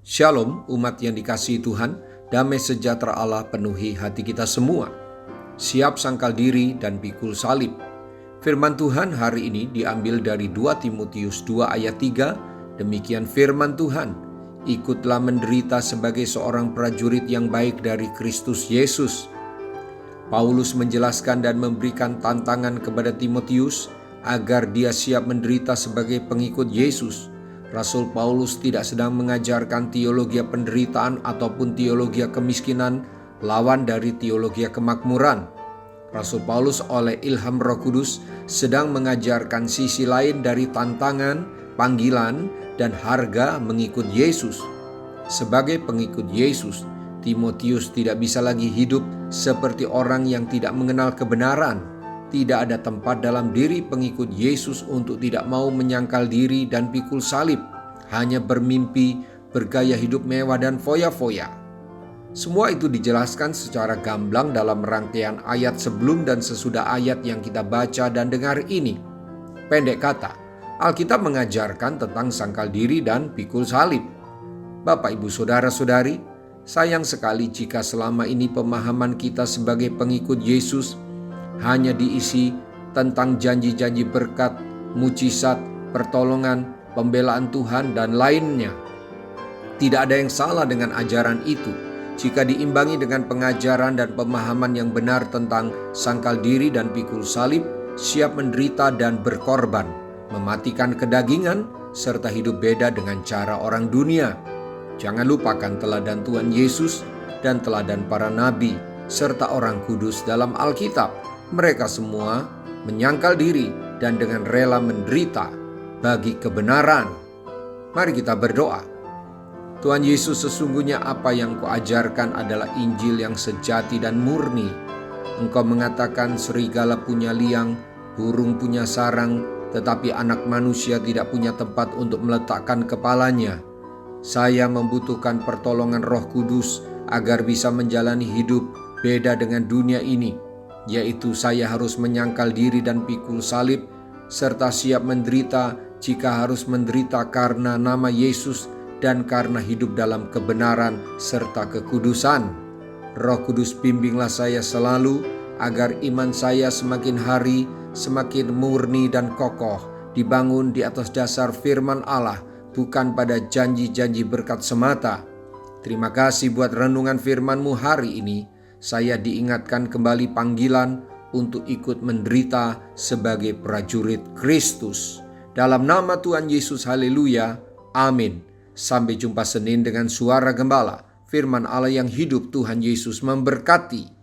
Shalom umat yang dikasihi Tuhan, damai sejahtera Allah penuhi hati kita semua. Siap sangkal diri dan pikul salib. Firman Tuhan hari ini diambil dari 2 Timotius 2 ayat 3. Demikian firman Tuhan, ikutlah menderita sebagai seorang prajurit yang baik dari Kristus Yesus. Paulus menjelaskan dan memberikan tantangan kepada Timotius agar dia siap menderita sebagai pengikut Yesus. Rasul Paulus tidak sedang mengajarkan teologi penderitaan ataupun teologi kemiskinan lawan dari teologi kemakmuran. Rasul Paulus oleh ilham Roh Kudus sedang mengajarkan sisi lain dari tantangan, panggilan, dan harga mengikut Yesus. Sebagai pengikut Yesus, Timotius tidak bisa lagi hidup seperti orang yang tidak mengenal kebenaran. Tidak ada tempat dalam diri pengikut Yesus untuk tidak mau menyangkal diri dan pikul salib, hanya bermimpi, bergaya hidup mewah dan foya-foya. Semua itu dijelaskan secara gamblang dalam rangkaian ayat sebelum dan sesudah ayat yang kita baca dan dengar ini. Pendek kata, Alkitab mengajarkan tentang sangkal diri dan pikul salib. Bapak, Ibu, Saudara-saudari, sayang sekali jika selama ini pemahaman kita sebagai pengikut Yesus hanya diisi tentang janji-janji berkat, mujizat, pertolongan, pembelaan Tuhan, dan lainnya. Tidak ada yang salah dengan ajaran itu jika diimbangi dengan pengajaran dan pemahaman yang benar tentang sangkal diri dan pikul salib, siap menderita dan berkorban, mematikan kedagingan, serta hidup beda dengan cara orang dunia. Jangan lupakan teladan Tuhan Yesus dan teladan para nabi, serta orang kudus dalam Alkitab. Mereka semua menyangkal diri dan dengan rela menderita bagi kebenaran. Mari kita berdoa. Tuhan Yesus, sesungguhnya apa yang Kau ajarkan adalah Injil yang sejati dan murni. Engkau mengatakan serigala punya liang, burung punya sarang, tetapi anak manusia tidak punya tempat untuk meletakkan kepalanya. Saya membutuhkan pertolongan Roh Kudus agar bisa menjalani hidup beda dengan dunia ini, yaitu saya harus menyangkal diri dan pikul salib, serta siap menderita jika harus menderita karena nama Yesus dan karena hidup dalam kebenaran serta kekudusan. Roh Kudus, bimbinglah saya selalu agar iman saya semakin hari semakin murni dan kokoh, dibangun di atas dasar firman Allah, bukan pada janji-janji berkat semata. Terima kasih buat renungan firman-Mu hari ini. Saya diingatkan kembali panggilan untuk ikut menderita sebagai prajurit Kristus. Dalam nama Tuhan Yesus, haleluya, amin. Sampai jumpa Senin dengan suara gembala, firman Allah yang hidup. Tuhan Yesus memberkati.